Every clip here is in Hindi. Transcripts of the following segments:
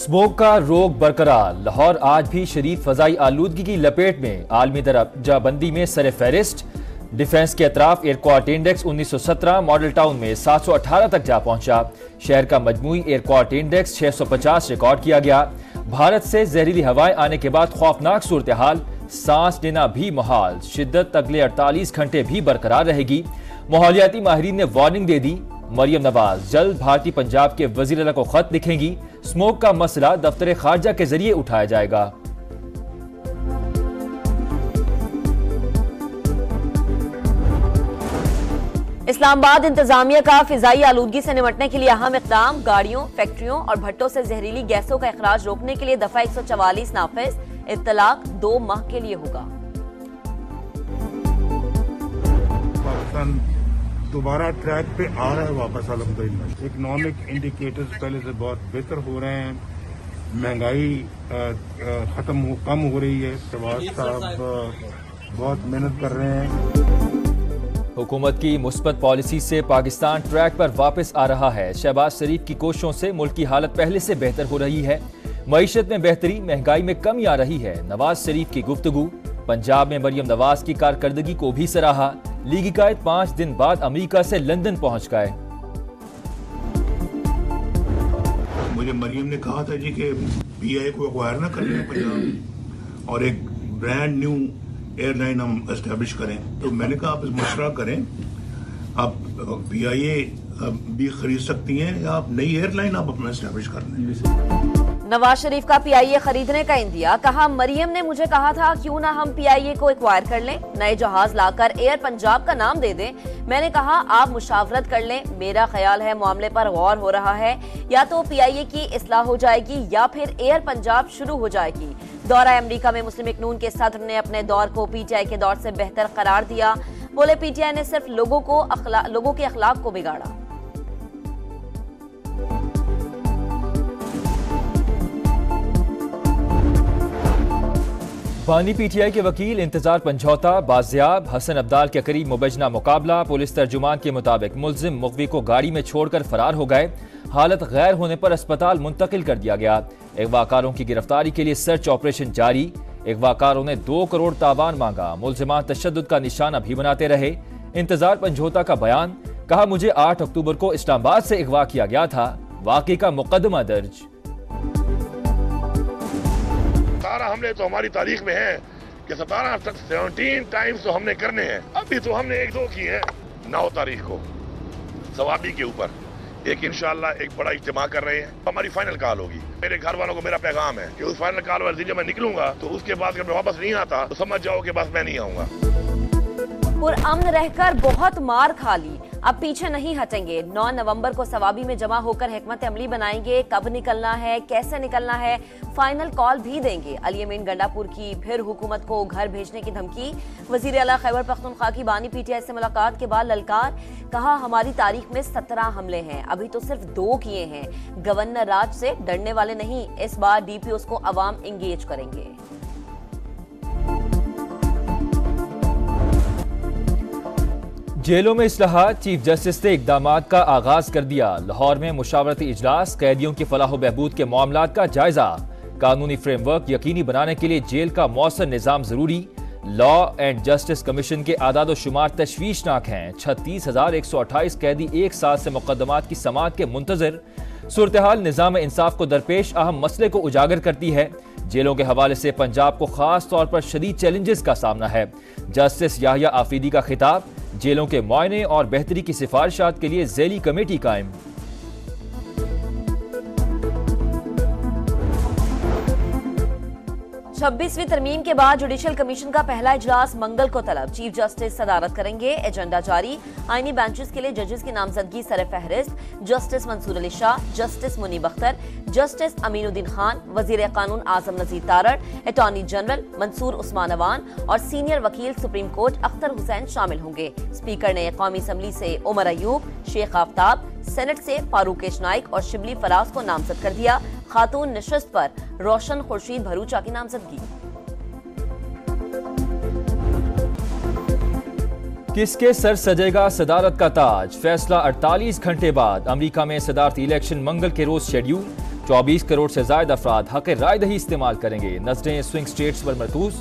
स्मोक का रोग बरकरार। लाहौर आज भी शदीद फजाई आलूदगी की लपेट में। आलमी दर्जाबंदी में सर फहरिस्त। डिफेंस के अतराफ air quality index 1917 model town में 718 तक जा पहुंचा। शहर का मजमूई एयर क्वालिटी इंडेक्स 650 रिकॉर्ड किया गया। भारत से जहरीली हवाएं आने के बाद खौफनाक सूरत हाल, सांस लेना भी मुहाल। शिद्दत अगले 48 घंटे भी बरकरार रहेगी। माहौलियाती माहिरीन ने वार्निंग दे दी। मरियम नवाज जल्द भारतीय पंजाब के वजीर आला को खत लिखेंगी। स्मोक का मसला दफ्तर खारजा के जरिए उठाया जाएगा। इस्लामाबाद इंतजामिया का फिजाई आलूदगी से निपटने के लिए अहम इकदाम। गाड़ियों, फैक्ट्रियों और भट्टों से जहरीली गैसों का इखराज रोकने के लिए दफा 144 नाफिज। इत्तलाक 2 माह के लिए होगा। पाकिस्तान दोबारा ट्रैक पे आ रहा है वापस अल्हम्दुलिल्लाह। इकोनॉमिक इंडिकेटर्स पहले से बहुत बेहतर हो रहे हैं। महंगाई कम हो रही है। शहबाज साहब बहुत मेहनत कर रहे हैं। हुकूमत की मुस्बत पॉलिसी से पाकिस्तान ट्रैक पर वापस आ रहा है। शहबाज शरीफ की कोशिशों से मुल्क की हालत पहले से बेहतर हो रही है। मईशत में बेहतरी, महंगाई में कमी आ रही है। नवाज शरीफ की गुफ्तगू। पंजाब में मरियम नवाज की कारकर्दगी को भी सराहा। लीगी कायद 5 दिन बाद अमेरिका से लंदन पहुंच गए। मुझे मरियम ने कहा था जी कि बीआई को एक्वायर ना कर लें पंजाब और एक ब्रांड न्यू एयरलाइन हम एस्टेब्लिश करें। तो मैंने कहा आप इस मशवरा करें, आप बीआईए भी खरीद सकती हैं या आप नई एयरलाइन आप अपना एस्टेब्लिश कर लें। नवाज शरीफ का पीआईए खरीदने का इंदिया। कहा मरियम ने मुझे कहा था क्यों ना हम पीआईए को एक्वायर कर लें, नए जहाज लाकर एयर पंजाब का नाम दे दें। मैंने कहा आप मुशावरत कर लें। मेरा ख्याल है मामले पर गौर हो रहा है। या तो पीआईए की इस्लाह हो जाएगी या फिर एयर पंजाब शुरू हो जाएगी। दौरा अमेरिका में मुस्लिम लीग नून के सदर ने अपने दौर को पीटीआई के दौर से बेहतर करार दिया। बोले पीटीआई ने सिर्फ लोगों के अखलाक को बिगाड़ा। बानी पीटीआई के वकील इंतजार पंजौता बाजियाब। हसन अब्दाल के करीब मुबैजना मुकाबला। पुलिस तर्जुमान के मुताबिक मुल्जिम मुख्वी को गाड़ी में छोड़कर फरार हो गए। हालत गैर होने पर अस्पताल मुंतकिल कर दिया गया। अगवाकारों की गिरफ्तारी के लिए सर्च ऑपरेशन जारी। अगवाकारों ने 2 करोड़ तावान मांगा। मुल्जिमान तशद्दुद का निशाना भी बनाते रहे। इंतजार पंजौता का बयान। कहा मुझे 8 अक्टूबर को इस्लामाबाद से अगवा किया गया था। वाकई का मुकदमा दर्ज। हमले तो हमारी तारीख में है कि 17 टाइम्स तो हमने करने हैं। अभी तो हमने 1-2 की है। 9 तारीख को सवाबी के ऊपर एक इंशाअल्लाह एक बड़ा इज्तिमा कर रहे हैं। हमारी फाइनल कॉल होगी। मेरे घर वालों को मेरा पैगाम है कि उस फाइनल कॉल वाले दिन जब मैं निकलूंगा तो उसके बाद जब मैं वापस नहीं आता तो समझ जाओ कि बस मैं नहीं आऊंगा। पुरअमन रहकर बहुत मार खा ली, अब पीछे नहीं हटेंगे। 9 नवंबर को सवाबी में जमा होकर हिकमत अमली बनाएंगे। कब निकलना है, कैसे निकलना है, फाइनल कॉल भी देंगे। अली अमीन गंडापुर की फिर हुकूमत को घर भेजने की धमकी। वजीर आला खैबर पख्तूनख्वा की बानी पीटीआई से मुलाकात के बाद ललकार। कहा हमारी तारीख में 17 हमले हैं, अभी तो सिर्फ 2 किए हैं। गवर्नर राज से डरने वाले नहीं, इस बार डीपीओस को अवाम एंगेज करेंगे। जेलों में इस्लाहात। चीफ जस्टिस ने इकदामात का आगाज कर दिया। लाहौर में मुशावरती इजलास। कैदियों की फलाह बहबूद के मामलात का जायजा। कानूनी फ्रेमवर्क यकीनी बनाने के लिए जेल का मौसर निजाम जरूरी। लॉ एंड जस्टिस कमीशन के आदाद शुमार तशवीशनाक हैं। 36,128 कैदी 1 साल से मुकदमात की समाअत के मुंतजर। सूरत हाल निजाम इंसाफ को दरपेश अहम मसले को उजागर करती है। जेलों के हवाले से पंजाब को खास तौर पर शदीद चैलेंजेस का सामना है। जस्टिस याहिया आफरीदी का खिताब। जेलों के मुआयने और बेहतरी की सिफारिशात के लिए ज़ैली कमेटी कायम। छब्बीसवीं तरमीम के बाद जुडिशल कमीशन का पहला इजलास मंगल को तलब। चीफ जस्टिस सदारत करेंगे। एजेंडा जारी। आईनी बेंचेस के लिए जजेस की नामजदगी सर फहरिस्त। Justice Mansoor Ali Shah, justice Munib Akhtar, justice Aminuddin Khan, वजीर कानून आजम नजीर तारड़, अटॉर्नी जनरल मंसूर उस्मान अवान और सीनियर वकील सुप्रीम कोर्ट अख्तर हुसैन शामिल होंगे। स्पीकर ने कौमी असम्बली से उमर अयूब, शेख आफ्ताब, सेनेट से फारूक नाइक और शिबली फराज को नामजद कर दिया। खातून नशस्त पर रोशन खुर्शीद भरूचा की नामजदगी। किसके सर सजेगा सदारत का ताज? फैसला 48 घंटे बाद। अमेरिका में सदारती इलेक्शन मंगल के रोज शेड्यूल। 24 करोड़ से ज्यादा अफराद हक राय दही इस्तेमाल करेंगे। नजरें स्विंग स्टेट्स पर मरकूज।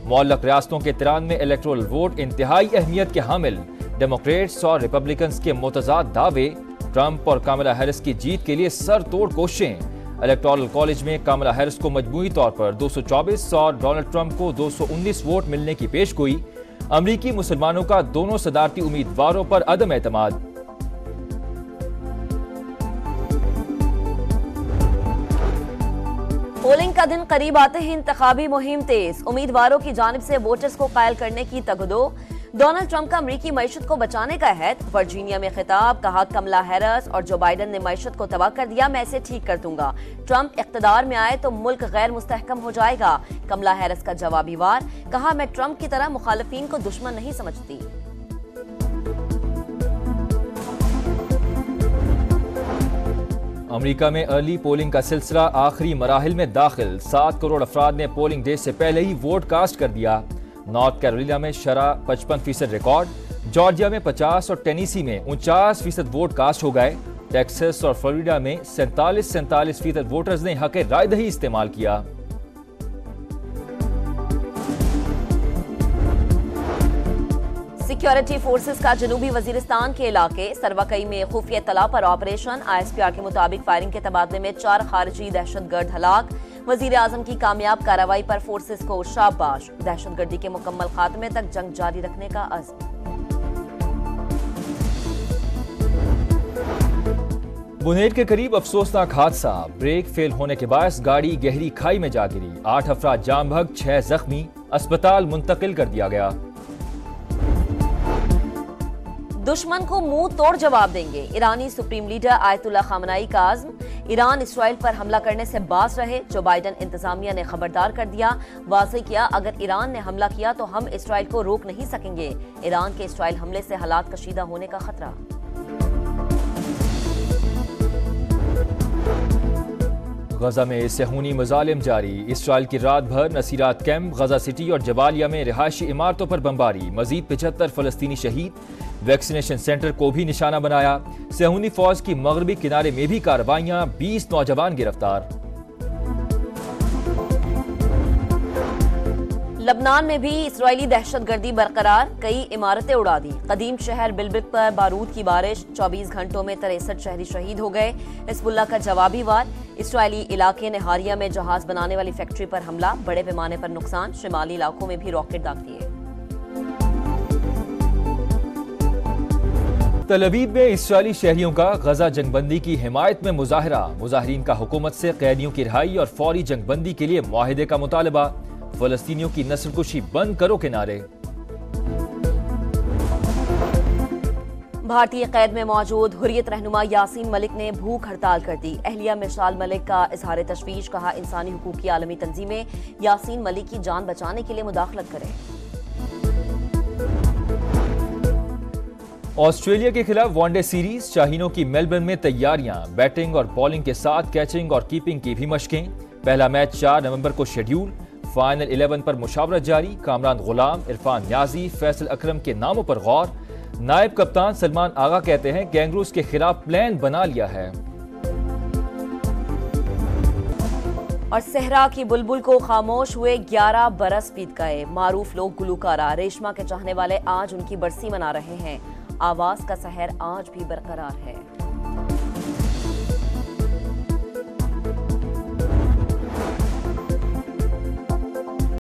मुअल्लक रियासतों के 93 इलेक्टोरल वोट इंतहाई अहमियत के हामिल। डेमोक्रेट्स और रिपब्लिकन्स के मुतजाद दावे। ट्रंप और कमला हैरिस की जीत के लिए सर तोड़ कोशिशें। इलेक्टोरल कॉलेज में कमला हैरिस को मजमूई तौर पर 224 और डोनाल्ड ट्रंप को 219 वोट मिलने की पेशगोई। अमरीकी मुसलमानों का दोनों सदारती उम्मीदवारों पर अदम एतमाद। पोलिंग का दिन करीब आते ही इंतखाबी मुहिम तेज। उम्मीदवारों की जानिब से वोटर्स को कायल करने की तगदो। डोनाल्ड ट्रंप का अमरीकी मईशत को बचाने का अहद। वर्जीनिया में खिताब। कहा कमला हैरिस और जो बाइडन ने मईशत को तबाह कर दिया, मैं इसे ठीक कर दूंगा। ट्रंप इख्तिदार में आए तो मुल्क गैर मुस्तहकम हो जाएगा। कमला हैरिस का जवाबी वार। कहा मैं ट्रंप की तरह मुखालिफिन को दुश्मन नहीं समझती। अमेरिका में अर्ली पोलिंग का सिलसिला आखिरी मराहिल में दाखिल। 7 करोड़ अफराद ने पोलिंग डे से पहले ही वोट कास्ट कर दिया। नॉर्थ कैरोलिना में शरह 55% रिकॉर्ड। जॉर्जिया में 50 और टेनेसी में 49% वोट कास्ट हो गए। टेक्सास और फ्लोरिडा में 47% वोटर्स ने हक राय दही इस्तेमाल किया। सिक्योरिटी फोर्सेस का जनूबी वजीरिस्तान के इलाके सरवकई में खुफिया तला पर ऑपरेशन। ISPR के मुताबिक फायरिंग के तबादले में 4 खारिजी दहशतगर्द हलाक। वजीर आजम की कामयाब कार्रवाई पर फोर्सेस को शाबाश। दहशतगर्दी के मुकम्मल खात्मे तक जंग जारी रखने का अज़्म। बुनेर के करीब अफसोसनाक हादसा। ब्रेक फेल होने के बायस गाड़ी गहरी खाई में जा गिरी। 8 अफराद जाम बहक, 6 जख्मी। अस्पताल मुंतकिल कर दिया गया। दुश्मन को मुंह तोड़ जवाब देंगे। ईरानी सुप्रीम लीडर आयतुल्ला खामनाई का आज़्म। ईरान इसराइल पर हमला करने से बाज रहे। जो बाइडन इंतजामिया ने खबरदार कर दिया। वाज़ेह किया अगर ईरान ने हमला किया तो हम इसराइल को रोक नहीं सकेंगे। ईरान के इसराइल हमले से हालात कशीदा होने का खतरा। गजा में सहूनी मजालिम जारी। इसराइल की रात भर नसीरात कैंप, गजा सिटी और जबालिया में रिहायशी इमारतों पर बमबारी। मजीद 75 फलस्तीनी शहीद। वैक्सीनेशन सेंटर को भी निशाना बनाया। सहूनी फौज की मगरबी किनारे में भी कार्रवाइयां। 20 नौजवान गिरफ्तार। लबनान में भी इसराइली दहशतगर्दी बरकरार। कई इमारतें उड़ा दी। कदीम शहर बिलबिक पर बारूद की बारिश। 24 घंटों में 63 शहरी शहीद हो गए। हिजबुल्लाह का जवाबी वार। इसराइली इलाके नेहारिया में जहाज बनाने वाली फैक्ट्री पर हमला। बड़े पैमाने पर नुकसान। शिमाली इलाकों में भी रॉकेट दाग दिए। तल अवीव में इसराइली शहरियों का गजा जंगबंदी की हिमायत में मुजाहरा। मुजाहिरीन का हुकूमत से कैदियों की रिहाई और फौरी जंगबंदी के लिए मुआहिदे का मुतालबा। फलस्तीनियों की नस्लकुशी बंद करो के नारे। भारतीय कैद में मौजूद हुर्रियत रहनुमा यासीन मलिक ने भूख हड़ताल कर दी। अहलिया मिसाल मलिक का इजहार तशवीश। कहा इंसानी हुकूक की आलमी तंजीमें यासीन मलिक की जान बचाने के लिए मुदाखलत करें। ऑस्ट्रेलिया के खिलाफ वनडे सीरीज। शाहीनों की मेलबर्न में तैयारियां। बैटिंग और बॉलिंग के साथ कैचिंग और कीपिंग की भी मशकें। पहला मैच 4 नवंबर को शेड्यूल। फाइनल 11 पर मुशावरत जारी। कामरान गुलाम, इरफान न्याजी, फैसल अकरम के नामों पर गौर। नायब कप्तान सलमान आगा कहते हैं कैंगरूज के खिलाफ प्लान बना लिया है। और सहरा की बुलबुल को खामोश हुए 11 बरस बीत गए। मारूफ लोग गुलकारा रेशमा के चाहने वाले आज उनकी बरसी मना रहे हैं। आवाज का सहर आज भी बरकरार है।